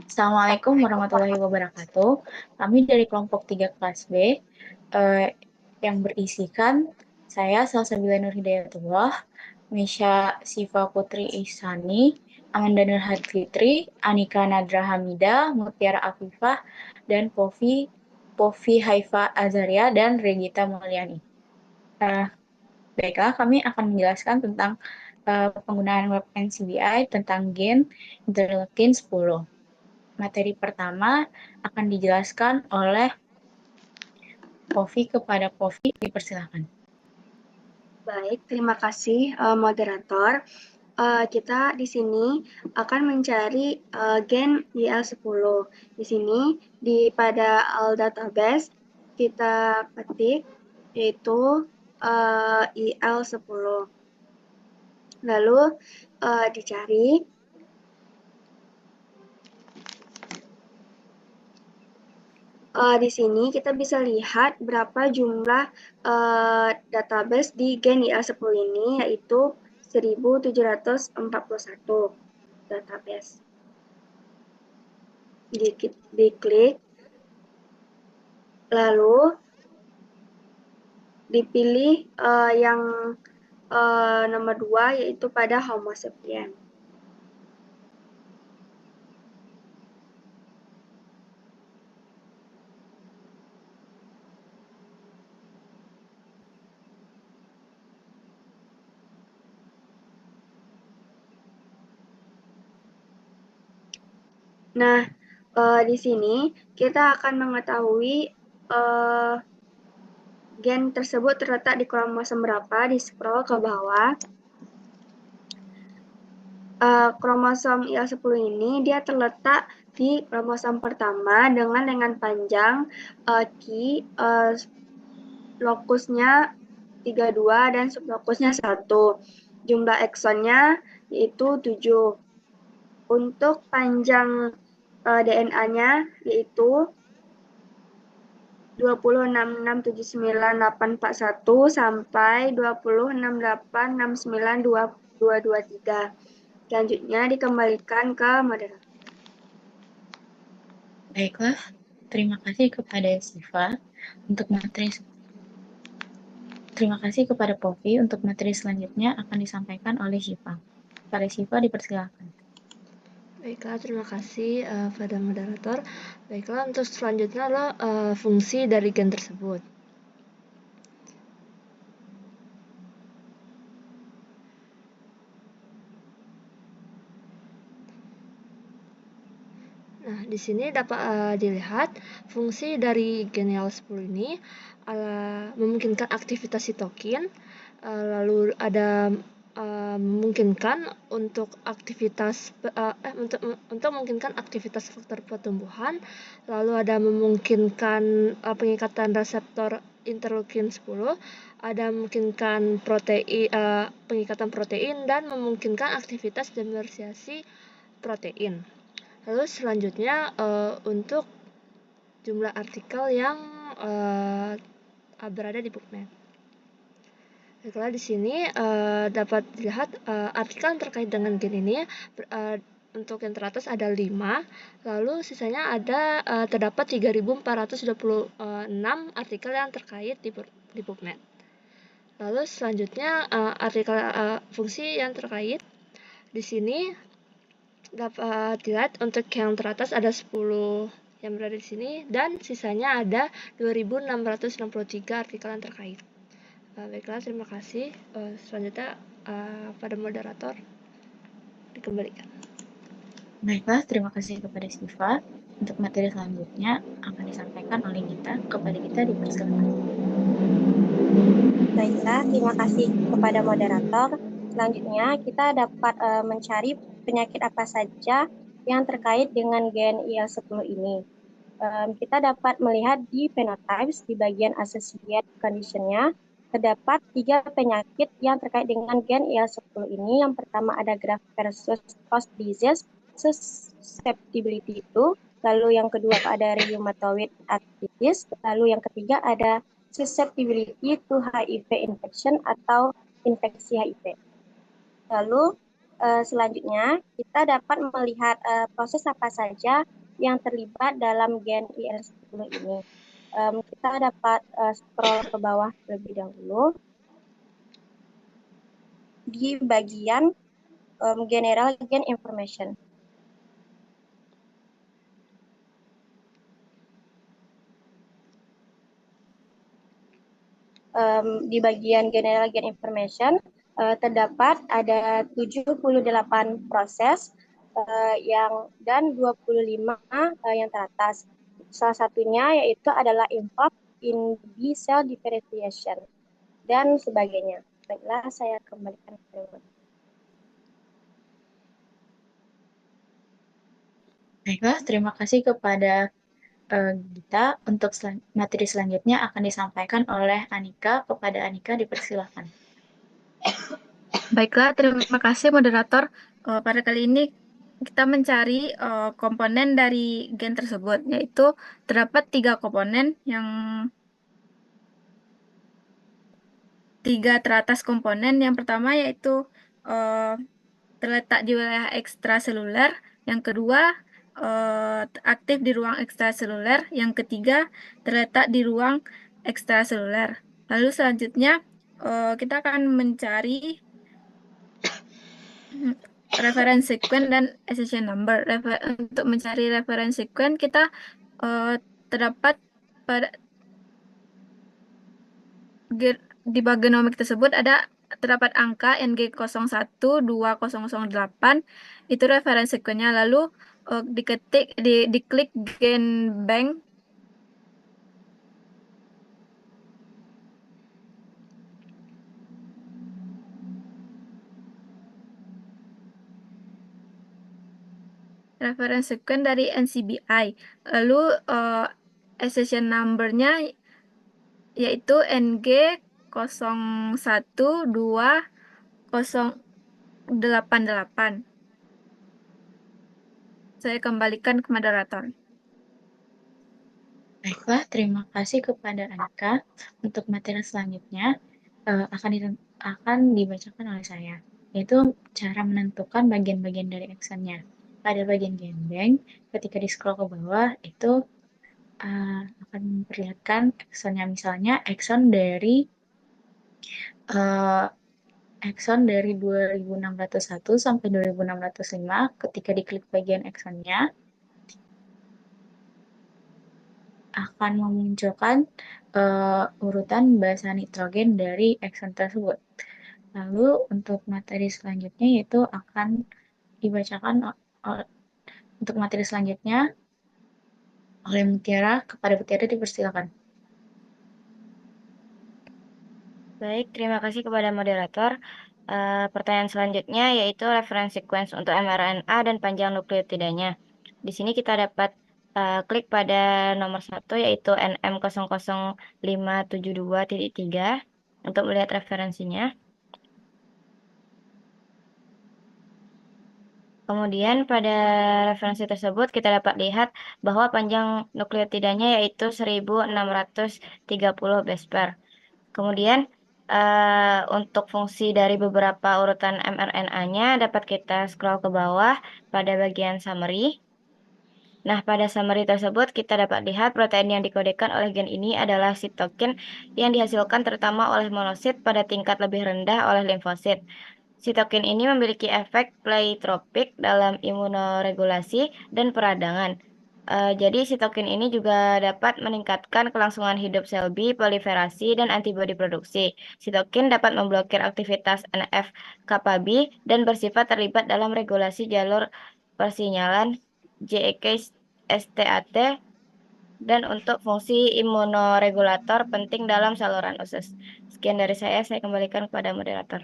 Assalamualaikum warahmatullahi wabarakatuh. Kami dari kelompok 3 kelas B yang berisikan saya Salsabila Nur Hidayatullah, Misha Siva Putri Ihsani, Amanda Nurhat Fitri, Anika Nadra Hamida, Mutiara Afifah, dan Povi Haifa Azaria, dan Regita Mulyani. Baiklah, kami akan menjelaskan tentang penggunaan web NCBI tentang gen interleukin 10. Materi pertama akan dijelaskan oleh Povi. Kepada Povi, dipersilakan. Baik, terima kasih moderator. Kita di sini akan mencari gen IL10. Di sini pada database kita ketik yaitu IL10. Lalu dicari. Di sini kita bisa lihat berapa jumlah database di gen IL10 ini, yaitu 1741 database. Diklik, lalu dipilih yang nomor 2, yaitu pada Homo sapiens. Nah, di sini kita akan mengetahui gen tersebut terletak di kromosom berapa. Di scroll ke bawah. Kromosom IL10 ini dia terletak di kromosom pertama dengan lengan panjang lokusnya 32 dan sublokusnya 1. Jumlah eksonnya yaitu 7. Untuk panjang DNA-nya yaitu 206679841 sampai 206869223. Selanjutnya dikembalikan ke moderator. Baiklah, terima kasih kepada Siva untuk materi. Terima kasih kepada Povi. Untuk materi selanjutnya akan disampaikan oleh Siva. Pada Siva, dipersilakan. Baiklah, terima kasih pada moderator. Baiklah, untuk selanjutnya adalah fungsi dari gen tersebut. Nah, di sini dapat dilihat fungsi dari gen IL10 ini memungkinkan aktivitas sitokin, lalu ada memungkinkan untuk aktivitas untuk memungkinkan aktivitas faktor pertumbuhan, lalu ada memungkinkan pengikatan reseptor interleukin 10, ada memungkinkan pengikatan protein dan memungkinkan aktivitas dimersasi protein. Lalu selanjutnya untuk jumlah artikel yang berada di PubMed. Baiklah, di sini dapat dilihat artikel terkait dengan gen ini. Untuk yang teratas ada 5, lalu sisanya ada terdapat 3.426 artikel yang terkait di PubMed. Lalu selanjutnya artikel fungsi yang terkait di sini dapat dilihat untuk yang teratas ada 10 yang berada di sini dan sisanya ada 2.663 artikel yang terkait. Baiklah, terima kasih. Selanjutnya pada moderator dikembalikan. Baiklah, terima kasih kepada Siva. Untuk materi selanjutnya akan disampaikan oleh Gita. Kepada Gita, dipersilakan. Baiklah, terima kasih kepada moderator. Selanjutnya kita dapat mencari penyakit apa saja yang terkait dengan gen IL10 ini. Kita dapat melihat di phenotypes di bagian associate condition-nya terdapat 3 penyakit yang terkait dengan gen IL10 ini. Yang pertama ada graft versus host disease, susceptibility itu. Lalu yang kedua ada rheumatoid arthritis. Lalu yang ketiga ada susceptibility to HIV infection atau infeksi HIV. Lalu Selanjutnya, kita dapat melihat proses apa saja yang terlibat dalam gen IL-10 ini. Kita dapat scroll ke bawah terlebih dahulu. Di bagian General Gen Information. Di bagian General Gen Information terdapat ada 78 proses dan 25 yang teratas. Salah satunya yaitu adalah involved in B cell differentiation dan sebagainya. Baiklah, saya kembalikan ke Baiklah, terima kasih kepada Gita. Untuk materi selanjutnya akan disampaikan oleh Anika. Kepada Anika dipersilakan. Baiklah, terima kasih moderator. Pada kali ini kita mencari komponen dari gen tersebut, yaitu terdapat 3 komponen yang 3 teratas komponen. Yang pertama yaitu terletak di wilayah ekstraseluler, yang kedua aktif di ruang ekstraseluler, yang ketiga terletak di ruang ekstraseluler. Lalu selanjutnya kita akan mencari reference sequence dan accession number. Untuk mencari reference sequence kita terdapat pada di bagenomik tersebut terdapat angka NG012008, itu reference sequence-nya. Lalu diklik gen bank. Reference sequence dari NCBI. Lalu accession number-nya yaitu NG012088. Saya kembalikan ke moderator. Baiklah, terima kasih kepada Anika. Untuk materi selanjutnya akan dibacakan oleh saya, yaitu cara menentukan bagian-bagian dari exonnya. Pada bagian gen bank, ketika di scroll ke bawah itu akan memperlihatkan exonnya, misalnya exon dari 2601 sampai 2605. Ketika diklik bagian exonnya akan memunculkan urutan basa nitrogen dari exon tersebut. Lalu untuk materi selanjutnya yaitu akan dibacakan untuk materi selanjutnya oleh Mutiara. Kepada Mutiara dipersilakan. Baik, terima kasih kepada moderator. Pertanyaan selanjutnya yaitu reference sequence untuk mRNA dan panjang nukleotidanya. Di sini kita dapat klik pada nomor 1 yaitu NM000572.3 untuk melihat referensinya. Kemudian pada referensi tersebut kita dapat lihat bahwa panjang nukleotidanya yaitu 1630 base pair. Kemudian untuk fungsi dari beberapa urutan mRNA-nya dapat kita scroll ke bawah pada bagian summary. Nah, pada summary tersebut kita dapat lihat protein yang dikodekan oleh gen ini adalah sitokin yang dihasilkan terutama oleh monosit pada tingkat lebih rendah oleh limfosit. Sitokin ini memiliki efek pleiotropik dalam imunoregulasi dan peradangan. Jadi sitokin ini juga dapat meningkatkan kelangsungan hidup sel B, proliferasi, dan antibodi produksi. Sitokin dapat memblokir aktivitas NF-kappa B dan bersifat terlibat dalam regulasi jalur persinyalan JAK-STAT dan untuk fungsi imunoregulator penting dalam saluran usus. Sekian dari saya kembalikan kepada moderator.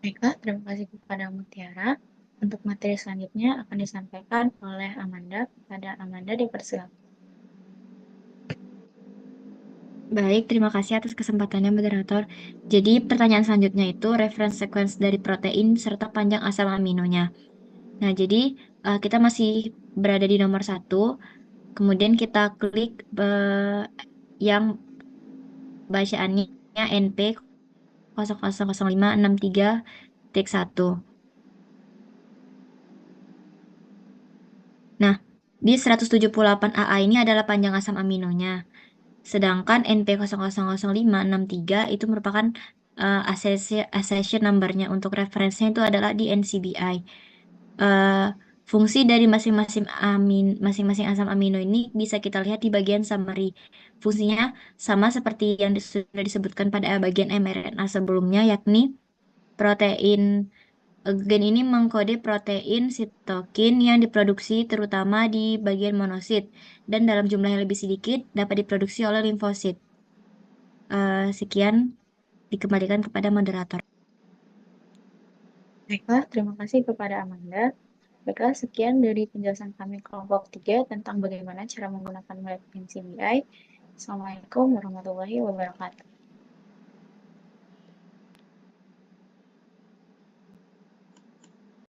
Baiklah, terima kasih kepada Mutiara. Untuk materi selanjutnya akan disampaikan oleh Amanda. Kepada Amanda dipersilakan. Baik, terima kasih atas kesempatannya moderator. Jadi pertanyaan selanjutnya itu reference sequence dari protein serta panjang asam aminonya. Nah, jadi kita masih berada di nomor 1. Kemudian kita klik yang bacaannya NP 000563 titik 1. Nah, di 178 AA ini adalah panjang asam aminonya. Sedangkan NP0000563 itu merupakan accession number-nya. Untuk referensinya itu adalah di NCBI. Fungsi dari masing-masing asam amino ini bisa kita lihat di bagian summary. Fungsinya sama seperti yang sudah disebutkan pada bagian mRNA sebelumnya, yakni gen ini mengkode protein sitokin yang diproduksi terutama di bagian monosit dan dalam jumlah yang lebih sedikit dapat diproduksi oleh limfosit. Sekian, dikembalikan kepada moderator. Baiklah, terima kasih kepada Amanda. Baiklah, sekian dari penjelasan kami kelompok 3 tentang bagaimana cara menggunakan lab NCBI. Assalamualaikum warahmatullahi wabarakatuh.